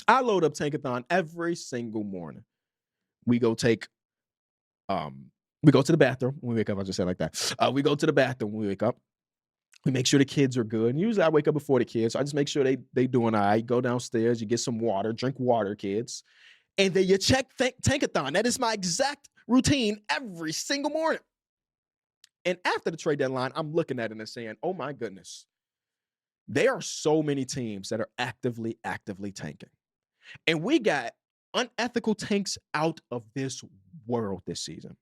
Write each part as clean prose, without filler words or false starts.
I load up Tankathon every single morning. We go take we go to the bathroom when we wake up. I just said it like that. We go to the bathroom when we wake up. We make sure the kids are good. And usually I wake up before the kids. So I just make sure they doing all right. Go downstairs, you get some water, drink water, kids. And then you check Tankathon. That is my exact routine every single morning. And after the trade deadline, I'm looking at it and saying, oh my goodness, there are so many teams that are actively tanking. And we got unethical tanks out of this world this season.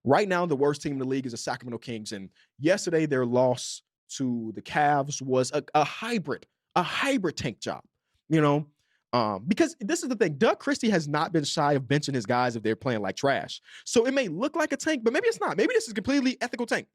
Right now, the worst team in the league is the Sacramento Kings. And yesterday, their loss to the Cavs was a hybrid tank job, you know? Because this is the thing, Doug Christie has not been shy of benching his guys if they're playing like trash. So it may look like a tank, but maybe it's not. Maybe this is completely ethical tank.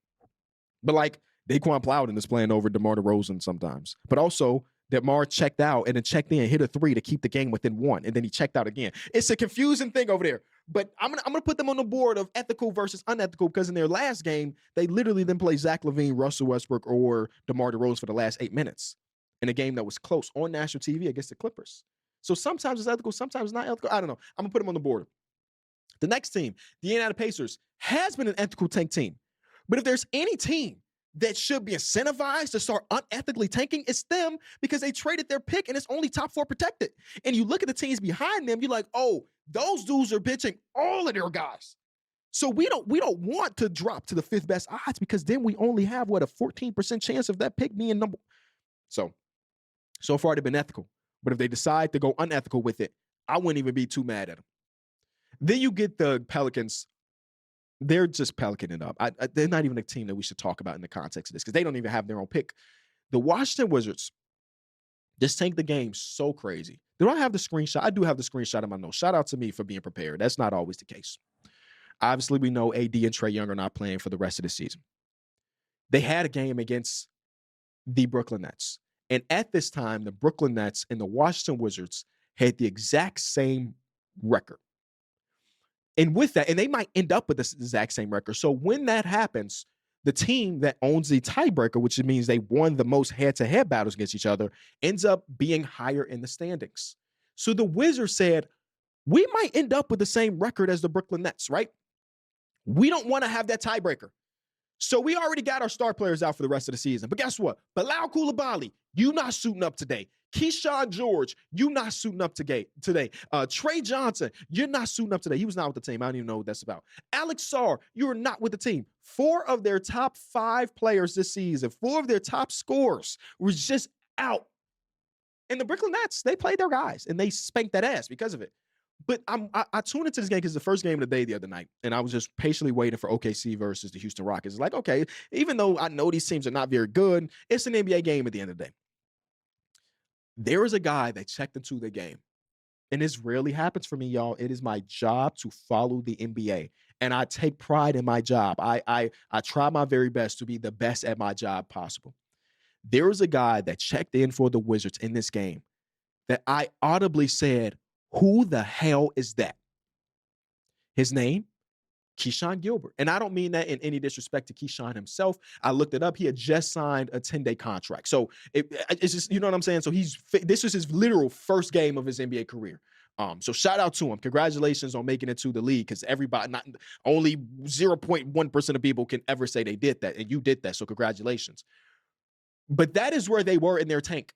But like Daquan Plowden is playing over DeMar DeRozan sometimes. But also, DeMar checked out and then checked in, hit a three to keep the game within one, and then he checked out again. It's a confusing thing over there. But I'm gonna put them on the board of ethical versus unethical because in their last game, they literally didn't play Zach LaVine, Russell Westbrook, or DeMar DeRozan for the last 8 minutes in a game that was close on national TV against the Clippers. So sometimes it's ethical, sometimes it's not ethical. I don't know. I'm gonna put them on the board. The next team, the Indiana Pacers, has been an ethical tank team. But if there's any team that should be incentivized to start unethically tanking, it's them because they traded their pick and it's only top 4 protected. And you look at the teams behind them, you're like, oh, those dudes are bitching all of their guys. So we don't want to drop to the 5th best odds because then we only have, a 14% chance of that pick being number. So far they've been ethical. But if they decide to go unethical with it, I wouldn't even be too mad at them. Then you get the Pelicans. They're just Pelicaning up. They're not even a team that we should talk about in the context of this because they don't even have their own pick. The Washington Wizards just tank the game so crazy. Do I have the screenshot? I do have the screenshot in my notes. Shout out to me for being prepared. That's not always the case. Obviously, we know AD and Trae Young are not playing for the rest of the season. They had a game against the Brooklyn Nets. And at this time, the Brooklyn Nets and the Washington Wizards had the exact same record. And with that, and they might end up with the exact same record. So when that happens, the team that owns the tiebreaker, which means they won the most head-to-head battles against each other, ends up being higher in the standings. So the Wizards said, we might end up with the same record as the Brooklyn Nets, right? We don't want to have that tiebreaker. So we already got our star players out for the rest of the season. But guess what? Bilal Coulibaly, you not suiting up today. Keyshawn George, you not suiting up today. Trey Johnson, you're not suiting up today. He was not with the team. I don't even know what that's about. Alex Sarr, you are not with the team. 4 of their top 5 players this season, 4 of their top scorers were just out. And the Brooklyn Nets, they played their guys, and they spanked that ass because of it. But I tuned into this game because it's the first game of the day the other night, and I was just patiently waiting for OKC versus the Houston Rockets. It's like, okay, even though I know these teams are not very good, it's an NBA game at the end of the day. There is a guy that checked into the game, and this rarely happens for me, y'all. It is my job to follow the NBA, and I take pride in my job. I try my very best to be the best at my job possible. There is a guy that checked in for the Wizards in this game that I audibly said, who the hell is that? His name, Keyshawn Gilbert. And I don't mean that in any disrespect to Keyshawn himself. I looked it up. He had just signed a 10-day contract. So it's just, you know what I'm saying? So this was his literal first game of his NBA career. So shout out to him. Congratulations on making it to the league because everybody, not only 0.1% of people can ever say they did that. And you did that. So congratulations. But that is where they were in their tank.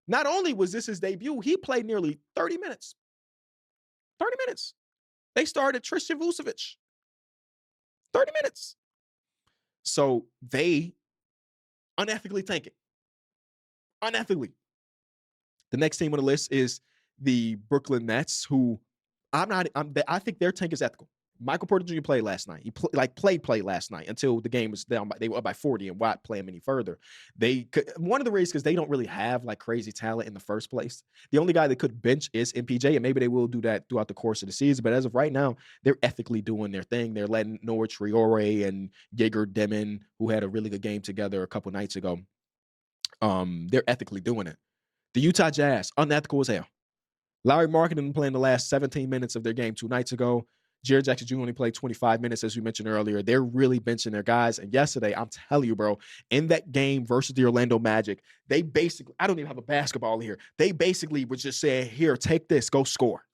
Not only was this his debut, he played nearly 30 minutes. 30 minutes. They started Tristan Vucevic. 30 minutes. So they unethically tank it. Unethically. The next team on the list is the Brooklyn Nets, who I think their tank is ethical. Michael Porter Jr. played last night. He played last night until the game was down. They were up by 40 and Watt play him any further. One of the reasons because they don't really have like crazy talent in the first place. The only guy that could bench is MPJ, and maybe they will do that throughout the course of the season. But as of right now, they're ethically doing their thing. They're letting Noah Triore and Jaeger Demon, who had a really good game together a couple nights ago, they're ethically doing it. The Utah Jazz, unethical as hell. Larry Markkinen playing the last 17 minutes of their game 2 nights ago. Jared Jackson Jr. only played 25 minutes, as we mentioned earlier. They're really benching their guys. And yesterday, I'm telling you, bro, in that game versus the Orlando Magic, they basically, I don't even have a basketball here. They basically were just saying, here, take this, go score.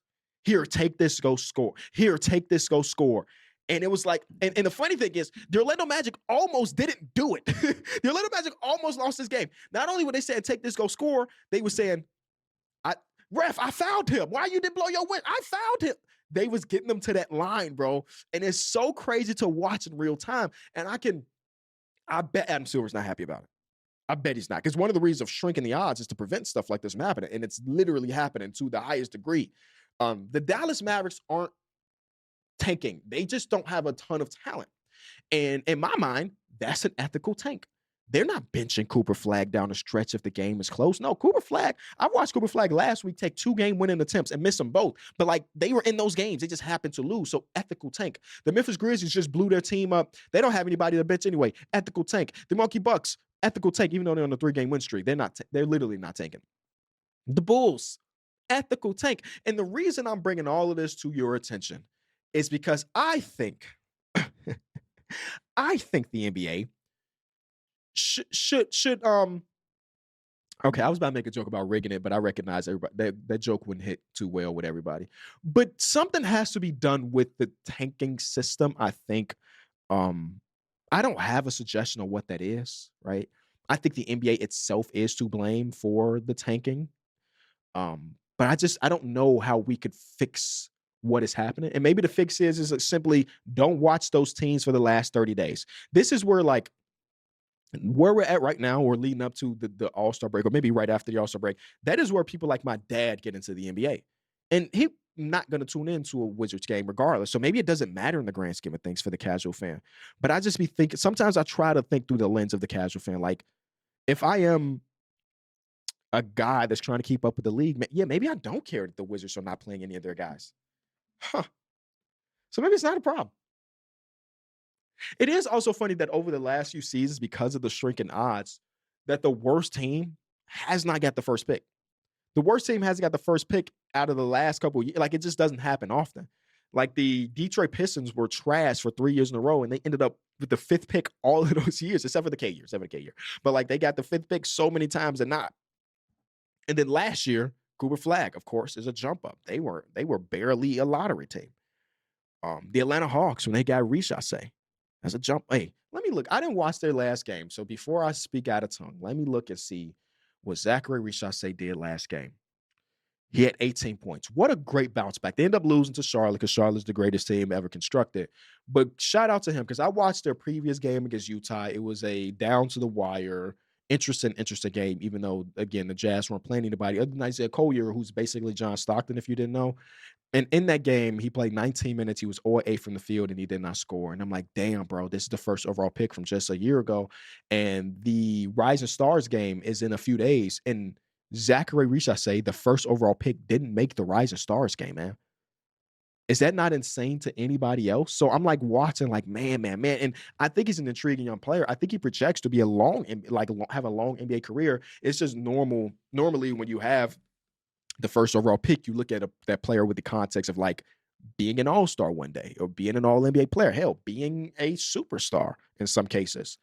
Here, take this, go score. Here, take this, go score. And it was like, and the funny thing is, the Orlando Magic almost didn't do it. The Orlando Magic almost lost this game. Not only were they saying, take this, go score, they were saying, ref, I fouled him. Why you didn't blow your whistle? I fouled him. They was getting them to that line, bro. And it's so crazy to watch in real time. And I bet Adam Silver's not happy about it. I bet he's not. Because one of the reasons of shrinking the odds is to prevent stuff like this from happening. And it's literally happening to the highest degree. The Dallas Mavericks aren't tanking. They just don't have a ton of talent. And in my mind, that's an ethical tank. They're not benching Cooper Flag down the stretch if the game is close. No, Cooper Flag, I watched Cooper Flag last week take 2-game winning attempts and miss them both. But like they were in those games. They just happened to lose. So ethical tank. The Memphis Grizzlies just blew their team up. They don't have anybody to bench anyway. Ethical tank. The Milwaukee Bucks, ethical tank, even though they're on a 3-game win streak. They're literally not tanking. The Bulls, ethical tank. And the reason I'm bringing all of this to your attention is because I think the NBA should okay, I was about to make a joke about rigging it, but I recognize everybody that joke wouldn't hit too well with everybody. But something has to be done with the tanking system. I think I don't have a suggestion of what that is, right? I think the NBA itself is to blame for the tanking. But I don't know how we could fix what is happening. And maybe the fix is simply don't watch those teams for the last 30 days. This is where where we're at right now, or leading up to the All-Star break, or maybe right after the All-Star break, that is where people like my dad get into the NBA. And he's not going to tune into a Wizards game regardless. So maybe it doesn't matter in the grand scheme of things for the casual fan. But I just be thinking, sometimes I try to think through the lens of the casual fan. Like, if I am a guy that's trying to keep up with the league, yeah, maybe I don't care that the Wizards are not playing any of their guys. So maybe it's not a problem. It is also funny that over the last few seasons, because of the shrinking odds, that the worst team has not got the first pick. The worst team hasn't got the first pick out of the last couple of years. Like, it just doesn't happen often. Like, the Detroit Pistons were trash for 3 years in a row, and they ended up with the 5th pick all of those years, except for the K year, 7 K year. But, like, they got the 5th pick so many times and not. And then last year, Cooper Flag, of course, is a jump up. They were barely a lottery team. The Atlanta Hawks, when they got Richase, as a jump. Hey, let me look. I didn't watch their last game. So before I speak out of tongue, let me look and see what Zachary Richase did last game. He had 18 points. What a great bounce back. They ended up losing to Charlotte because Charlotte's the greatest team ever constructed. But shout out to him because I watched their previous game against Utah. It was a down to the wire, interesting game, even though, again, the Jazz weren't playing anybody other than Isaiah Collier, who's basically John Stockton, if you didn't know. And in that game, he played 19 minutes. He was 0-8 from the field, and he did not score. And I'm like, damn, bro, this is the first overall pick from just a year ago. And the Rising Stars game is in a few days. And Zachary Richase, the first overall pick, didn't make the Rising Stars game, man. Is that not insane to anybody else? So I'm like watching, like, man. And I think he's an intriguing young player. I think he projects to be have a long NBA career. It's just normally when you have the first overall pick, you look at that player with the context of like being an all-star one day or being an all-NBA player, hell, being a superstar in some cases.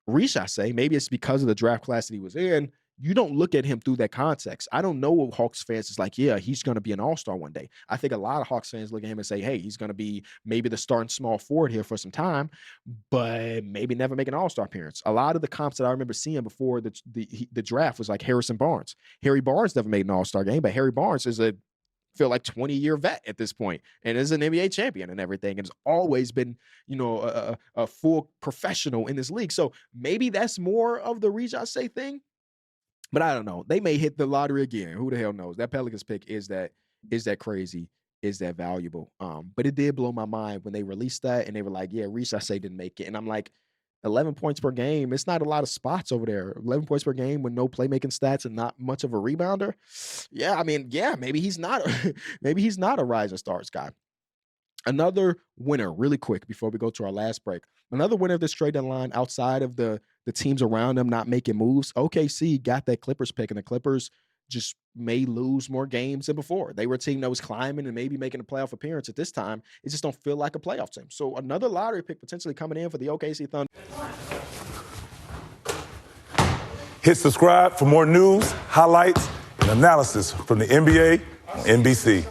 Richase, maybe it's because of the draft class that he was in, you don't look at him through that context. I don't know what Hawks fans is like, yeah, he's going to be an all-star one day. I think a lot of Hawks fans look at him and say, hey, he's going to be maybe the starting small forward here for some time, but maybe never make an all-star appearance. A lot of the comps that I remember seeing before the draft was like Harrison Barnes. Harry Barnes never made an all-star game, but Harry Barnes is feel like 20-year vet at this point and is an NBA champion and everything. And has always been, a full professional in this league. So maybe that's more of the Richase thing. But I don't know. They may hit the lottery again. Who the hell knows? That Pelicans pick is that crazy? Is that valuable? But it did blow my mind when they released that and they were like, yeah, Richase didn't make it. And I'm like, 11 points per game. It's not a lot of spots over there. 11 points per game with no playmaking stats and not much of a rebounder. Yeah, I mean, yeah, maybe he's not a Rising Stars guy. Another winner, really quick, before we go to our last break. Another winner of this trade deadline outside of the teams around them not making moves. OKC got that Clippers pick, and the Clippers just may lose more games than before. They were a team that was climbing and maybe making a playoff appearance. At this time, it just don't feel like a playoff team. So another lottery pick potentially coming in for the OKC Thunder. Hit subscribe for more news, highlights, and analysis from the NBA on NBC.